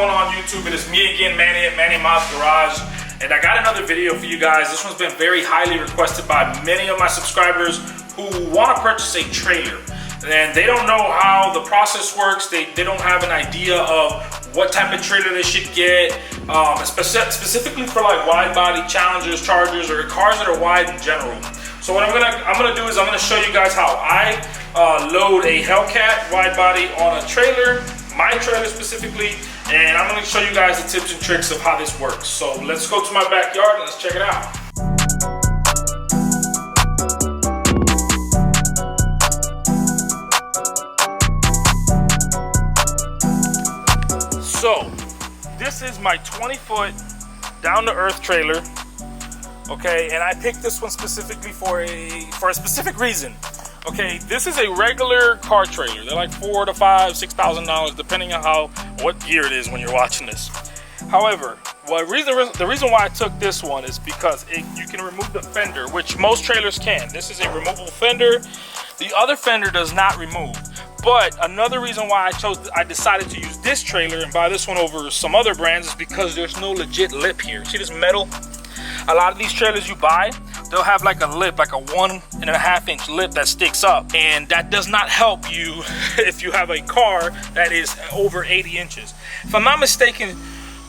going on YouTube? It is me again, Manny at Manny Mods Garage, and I got another video for you guys. This one's been very highly requested by many of my subscribers who want to purchase a trailer, and they don't know how the process works. They don't have an idea of what type of trailer they should get, specifically for like wide body Challengers, Chargers, or cars that are wide in general. So what I'm gonna do is I'm gonna show you guys how I load a Hellcat wide body on a trailer, my trailer specifically, and I'm gonna show you guys the tips and tricks of how this works. So let's go to my backyard and let's check it out. So this is my 20-foot down-to-earth trailer. Okay, and I picked this one specifically for a specific reason. Okay, this is a regular car trailer. They're like $4,000 to $5,000, $6,000, depending on what year it is when you're watching this. However, the reason why I took this one is because you can remove the fender, which most trailers can. This is a removable fender. The other fender does not remove. But another reason why I decided to use this trailer and buy this one over some other brands is because there's no legit lip here. See this metal? A lot of these trailers you buy, they'll have like a lip, like a 1.5-inch lip that sticks up, and that does not help you if you have a car that is over 80 inches. If I'm not mistaken,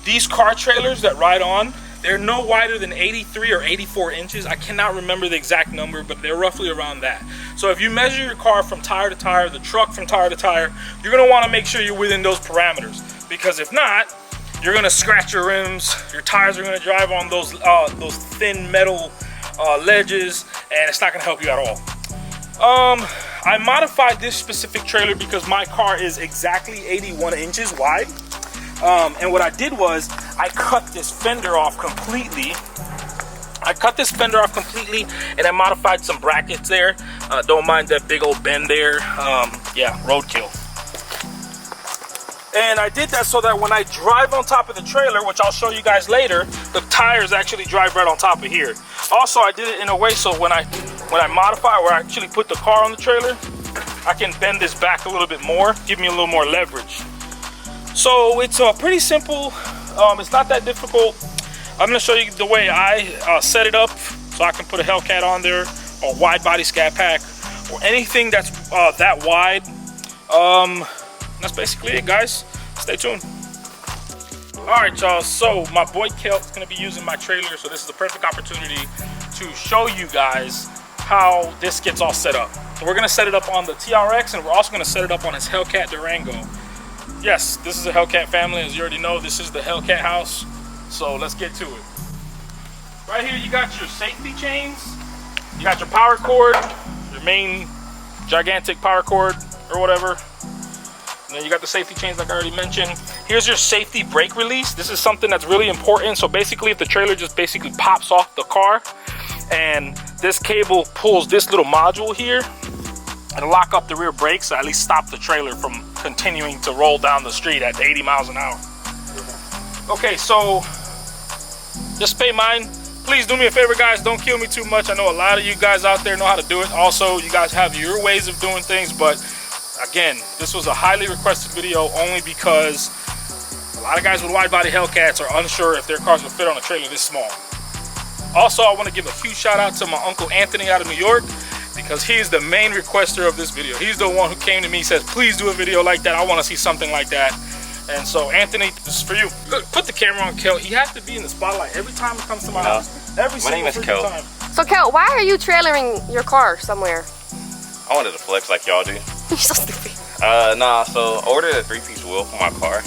these car trailers that ride on, they're no wider than 83 or 84 inches. I cannot remember the exact number, but they're roughly around that. So if you measure your car from tire to tire, the truck from tire to tire, you're gonna wanna make sure you're within those parameters, because if not, you're gonna scratch your rims, your tires are gonna drive on those thin metal ledges, and it's not gonna help you at all. I modified this specific trailer because my car is exactly 81 inches wide. And what I did was I cut this fender off completely. And I modified some brackets there. Don't mind that big old bend there. Yeah, roadkill. And I did that so that when I drive on top of the trailer, which I'll show you guys later, the tires actually drive right on top of here. Also, I did it in a way so when I modify, or I actually put the car on the trailer, I can bend this back a little bit more, give me a little more leverage. So it's pretty simple. It's not that difficult. I'm gonna show you the way I set it up so I can put a Hellcat on there, or wide body scat pack, or anything that's that wide. That's basically it, guys. Stay tuned. All right, y'all, so my boy Kelt's gonna be using my trailer, so this is the perfect opportunity to show you guys how this gets all set up. So we're gonna set it up on the TRX, and we're also gonna set it up on his Hellcat Durango. Yes, this is a Hellcat family. As you already know, this is the Hellcat house. So let's get to it. Right here, you got your safety chains. You got your power cord, your main gigantic power cord or whatever. And then you got the safety chains like I already mentioned. Here's your safety brake release. This is something that's really important. So basically, if the trailer just basically pops off the car and this cable pulls this little module here, it'll lock up the rear brakes, so at least stop the trailer from continuing to roll down the street at 80 miles an hour. Okay, so just pay mine. Please do me a favor, guys, don't kill me too much. I know a lot of you guys out there know how to do it. Also, you guys have your ways of doing things, but again, this was a highly requested video only because a lot of guys with wide body Hellcats are unsure if their cars will fit on a trailer this small. Also, I want to give a huge shout out to my Uncle Anthony out of New York, because he's the main requester of this video. He's the one who came to me and says, please do a video like that. I want to see something like that. And so, Anthony, this is for you. Put the camera on Kel. He has to be in the spotlight every time he comes to my house. My name is Kel. So, Kel, why are you trailering your car somewhere? I wanted to flex like y'all do. You're so stupid. Nah, so I ordered a 3-piece wheel for my car,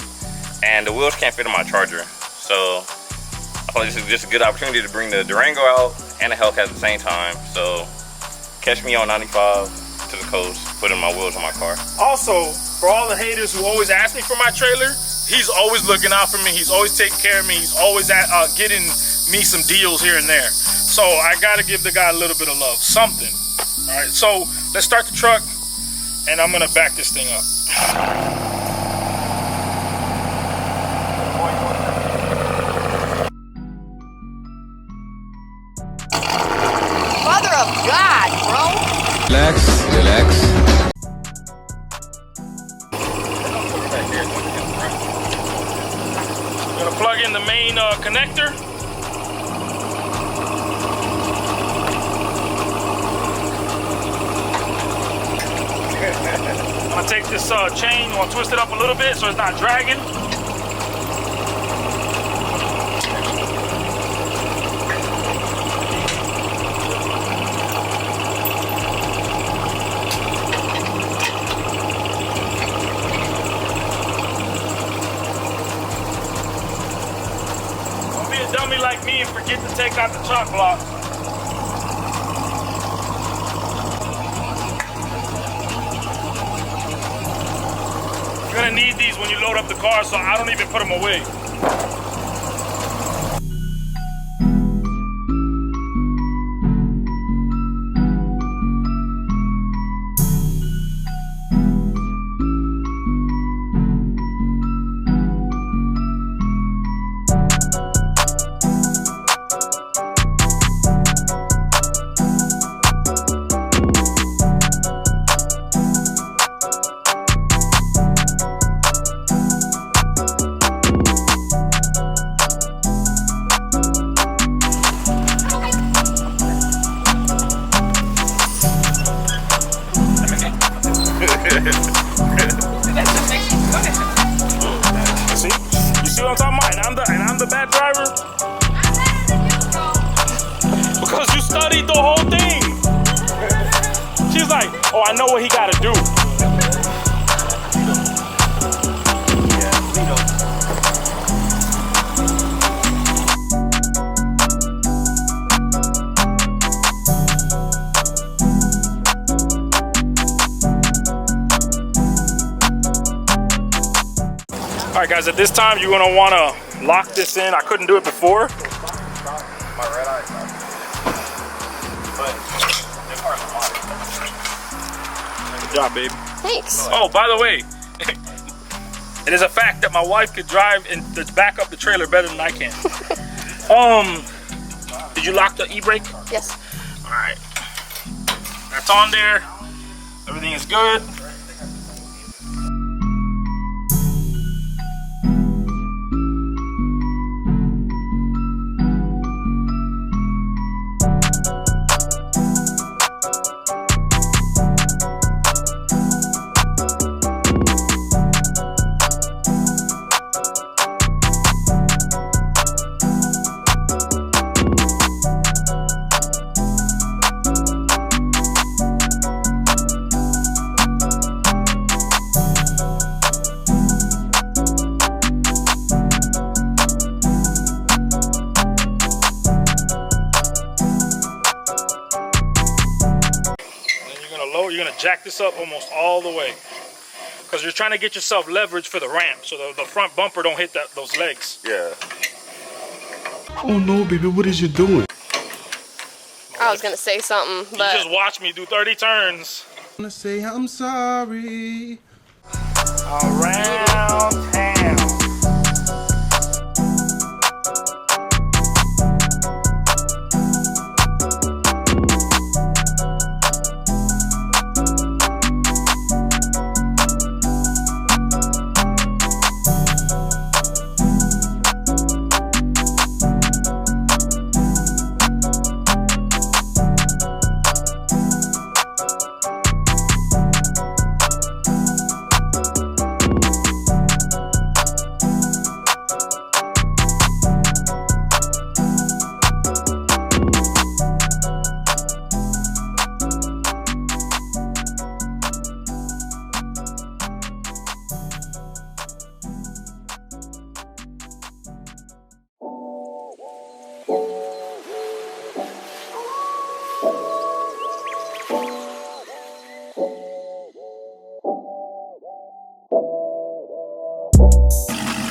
and the wheels can't fit in my Charger. So I thought this was just a good opportunity to bring the Durango out and the Hellcat at the same time. So catch me on 95 to the coast, putting my wheels on my car. Also, for all the haters who always ask me for my trailer, he's always looking out for me. He's always taking care of me. He's always getting me some deals here and there. So I gotta give the guy a little bit of love, something. All right, so let's start the truck, and I'm gonna back this thing up. Mother of God, bro. Relax, relax. plug in the main connector. I'm gonna take this chain, I'm gonna twist it up a little bit so it's not dragging. Don't be a dummy like me and forget to take out the chuck block. You're gonna need these when you load up the car, so I don't even put them away. See what I'm talking about? And I'm the bad driver? Because you studied the whole thing. She's like, oh, I know what he gotta do. All right, guys, at this time, you're gonna wanna lock this in. I couldn't do it before. My red eye. But the car's Good job, baby. Thanks. Oh, by the way, it is a fact that my wife could drive and back up the trailer better than I can. Did you lock the e-brake? Yes. All right. That's on there. Everything is good. You're gonna jack this up almost all the way because you're trying to get yourself leverage for the ramp so the front bumper don't hit those legs. Yeah. Oh no, baby, what is you doing? I was gonna say something, You but just watch me do 30 turns. I'm gonna say I'm sorry. Around town.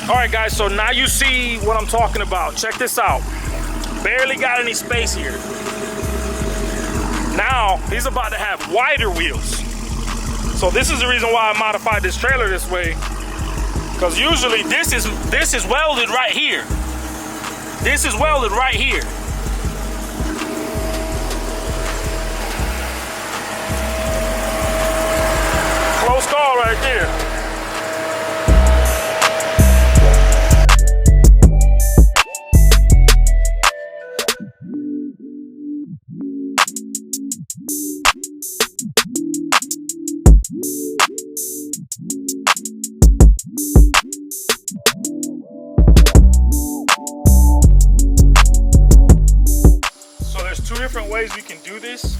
All right, guys, so now you see what I'm talking about. Check this out. Barely got any space here. Now, he's about to have wider wheels. So this is the reason why I modified this trailer this way. Because usually this is welded right here. This is welded right here. Close call right there. two different ways we can do this.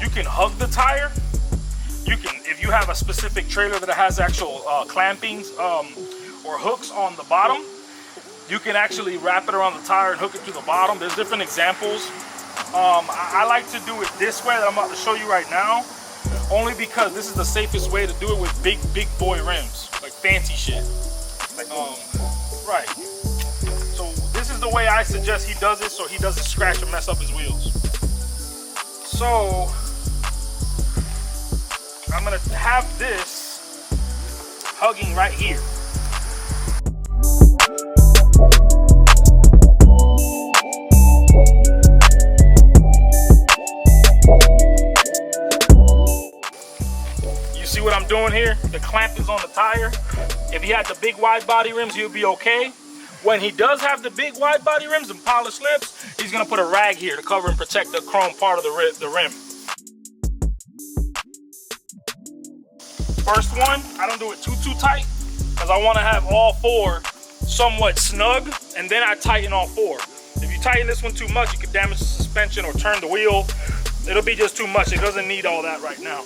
You can hug the tire. You can, if you have a specific trailer that has actual clampings or hooks on the bottom, you can actually wrap it around the tire and hook it to the bottom. There's different examples. I like to do it this way that I'm about to show you right now, only because this is the safest way to do it with big boy rims, like fancy shit. Right. So this is the way I suggest he does it, so he doesn't scratch or mess up his wheels. So I'm gonna have this hugging right here. You see what I'm doing here? The clamp is on the tire. If he had the big wide body rims, he'll be okay. When he does have the big wide body rims and polished lips, he's gonna put a rag here to cover and protect the chrome part of the rim. First one, I don't do it too tight because I want to have all four somewhat snug, and then I tighten all four. If you tighten this one too much, you could damage the suspension or turn the wheel. It'll be just too much. It doesn't need all that right now.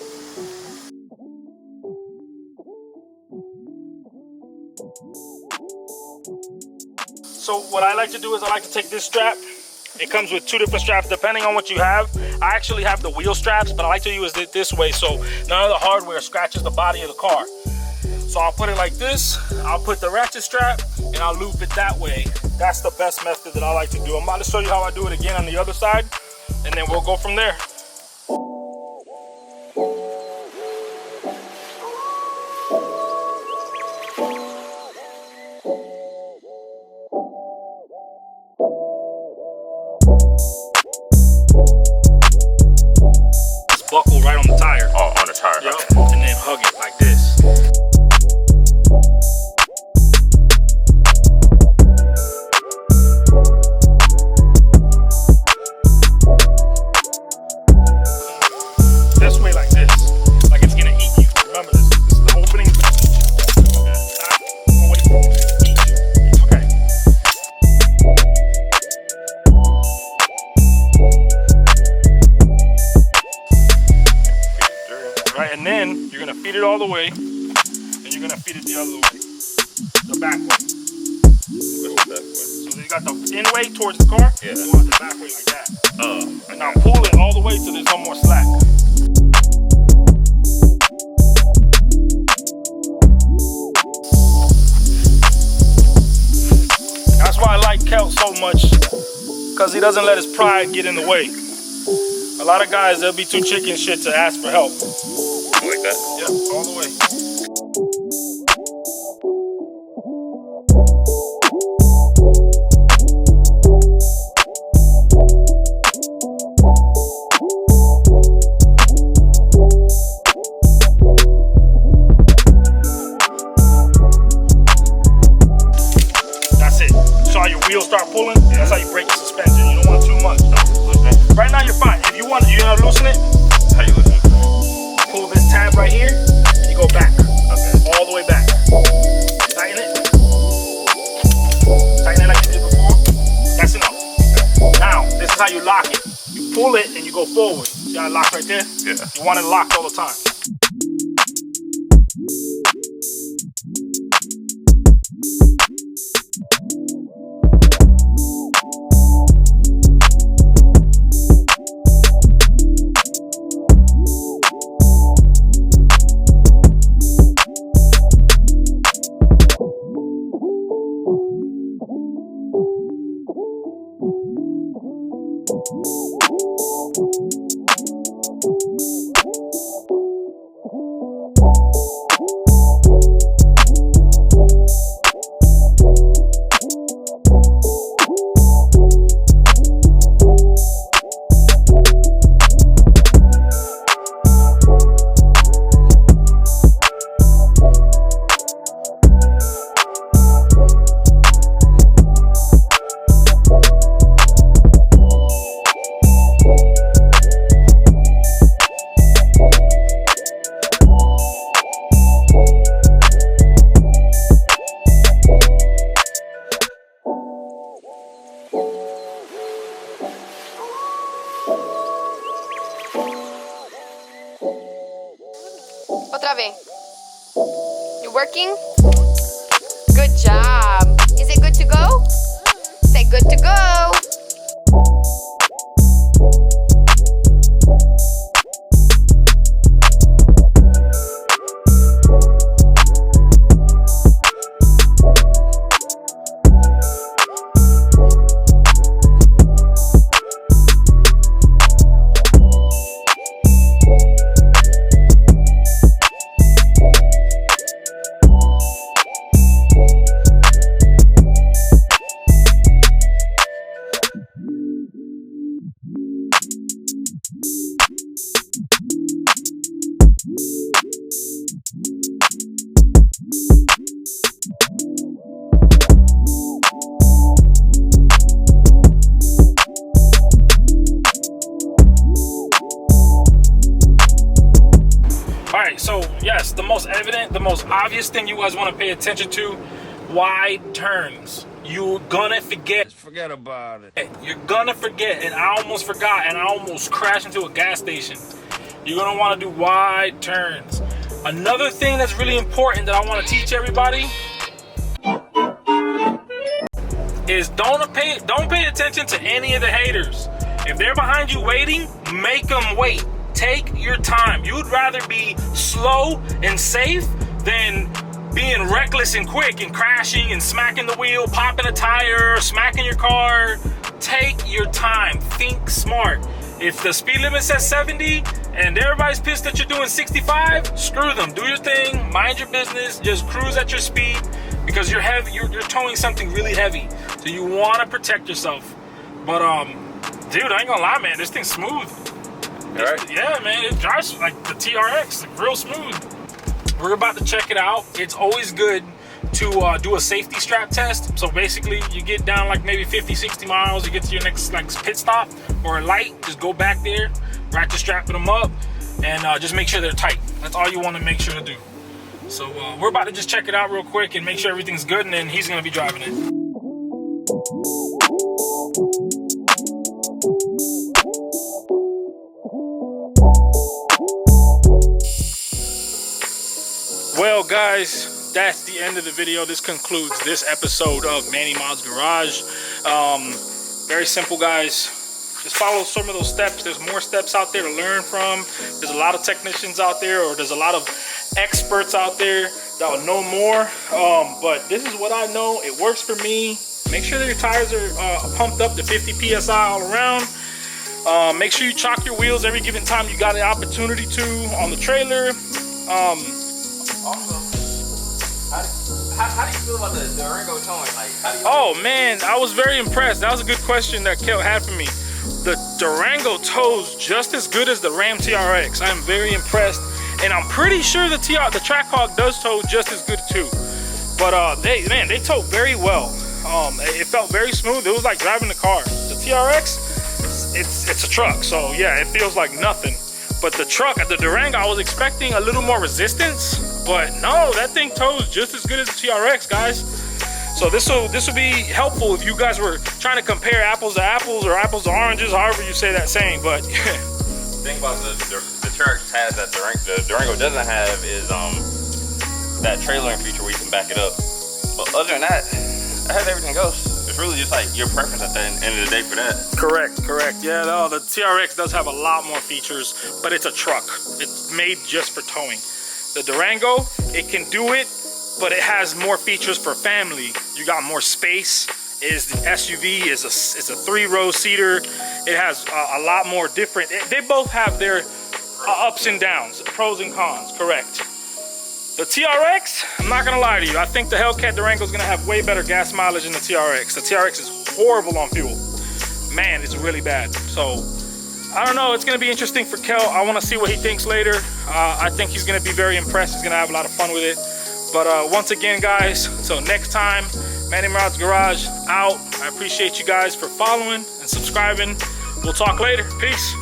So what I like to do is I like to take this strap. It comes with two different straps depending on what you have. I actually have the wheel straps, but I like to use it this way so none of the hardware scratches the body of the car. So I'll put it like this, I'll put the ratchet strap, and I'll loop it that way. That's the best method that I like to do. I'm about to show you how I do it again on the other side, and then we'll go from there. Buckle right on the tire. Oh, on the tire. Yep. Okay. And then hug it like this. This way like this. Like it's gonna eat you. Remember this. This is the opening. Okay. Right, and then you're gonna feed it all the way, and you're gonna feed it the other way, the back way. So you got the in way towards the car, yeah. You want the back way like that. And now pull it all the way so there's no more slack. That's why I like Kelt so much, because he doesn't let his pride get in the way. A lot of guys, they'll be too chicken shit to ask for help. Like that? Yep, all the way. That's it. So how your wheels start pulling, that's how you break the suspension. You don't want too much. Right now you're fine. If you want, you know, loosen it. How you loosen it? Pull this tab right here, and you go back. Okay. All the way back. Tighten it. Tighten it like you did before. That's enough. Now, this is how you lock it. You pull it and you go forward. See how it locks right there? Yeah. You want it locked all the time. driving? You working? Good job. Is it good to go? Say good to go. So yes, the most evident, the most obvious thing you guys want to pay attention to, wide turns. You're gonna forget. Just forget about it. You're gonna forget, and I almost forgot, and I almost crashed into a gas station. You're gonna want to do wide turns. Another thing that's really important that I want to teach everybody is don't pay attention to any of the haters. If they're behind you waiting, make them wait. Take your time. You'd rather be slow and safe than being reckless and quick and crashing and smacking the wheel, popping a tire, smacking your car. Take your time. Think smart. If the speed limit says 70 and everybody's pissed that you're doing 65, screw them. Do your thing. Mind your business. Just cruise at your speed because you're heavy. You're towing something really heavy, so you want to protect yourself. But dude, I ain't gonna lie, man. This thing's smooth. Right. Yeah, man, it drives like the TRX, like real smooth. We're about to check it out. It's always good to do a safety strap test. So basically, you get down like maybe 50, 60 miles, you get to your next like pit stop or a light, just go back there, practice strapping them up, and just make sure they're tight. That's all you want to make sure to do. So we're about to just check it out real quick and make sure everything's good, and then he's gonna be driving it. Well guys, that's the end of the video. This concludes this episode of Manny Mod's Garage. Very simple, guys. Just follow some of those steps. There's more steps out there to learn from. There's a lot of technicians out there, or there's a lot of experts out there that will know more. But this is what I know. It works for me. Make sure that your tires are pumped up to 50 PSI all around. Make sure you chalk your wheels every given time you got an opportunity to on the trailer. Also, how do you feel about the Durango towing? Like, how do you oh man, I was very impressed. That was a good question that Kel had for me. The Durango tows just as good as the Ram TRX. I am very impressed, and I'm pretty sure the Trackhawk does tow just as good too. But they tow very well. It felt very smooth. It was like driving the car. The TRX, it's a truck, so yeah, it feels like nothing. But the Durango, I was expecting a little more resistance, but no, that thing tows just as good as the TRX, guys. So this will be helpful if you guys were trying to compare apples to apples or apples to oranges, however you say that saying. But the thing about the TRX has that the Durango doesn't have is that trailering feature where you can back it up. But other than that, it has everything else. It's really just like your preference at the end of the day for that. Correct. Yeah, no, the TRX does have a lot more features, but it's a truck. It's made just for towing. The Durango, it can do it, but it has more features for family. You got more space. The SUV is a 3-row seater. It has a lot more different. They both have their ups and downs, pros and cons. Correct. The TRX, I'm not gonna lie to you, I think the Hellcat Durango is gonna have way better gas mileage than the TRX. The TRX is horrible on fuel. Man, it's really bad. So, I don't know, it's gonna be interesting for Kel. I wanna see what he thinks later. I think he's gonna be very impressed. He's gonna have a lot of fun with it. But once again, guys, until next time, Manny Mod's Garage out. I appreciate you guys for following and subscribing. We'll talk later. Peace.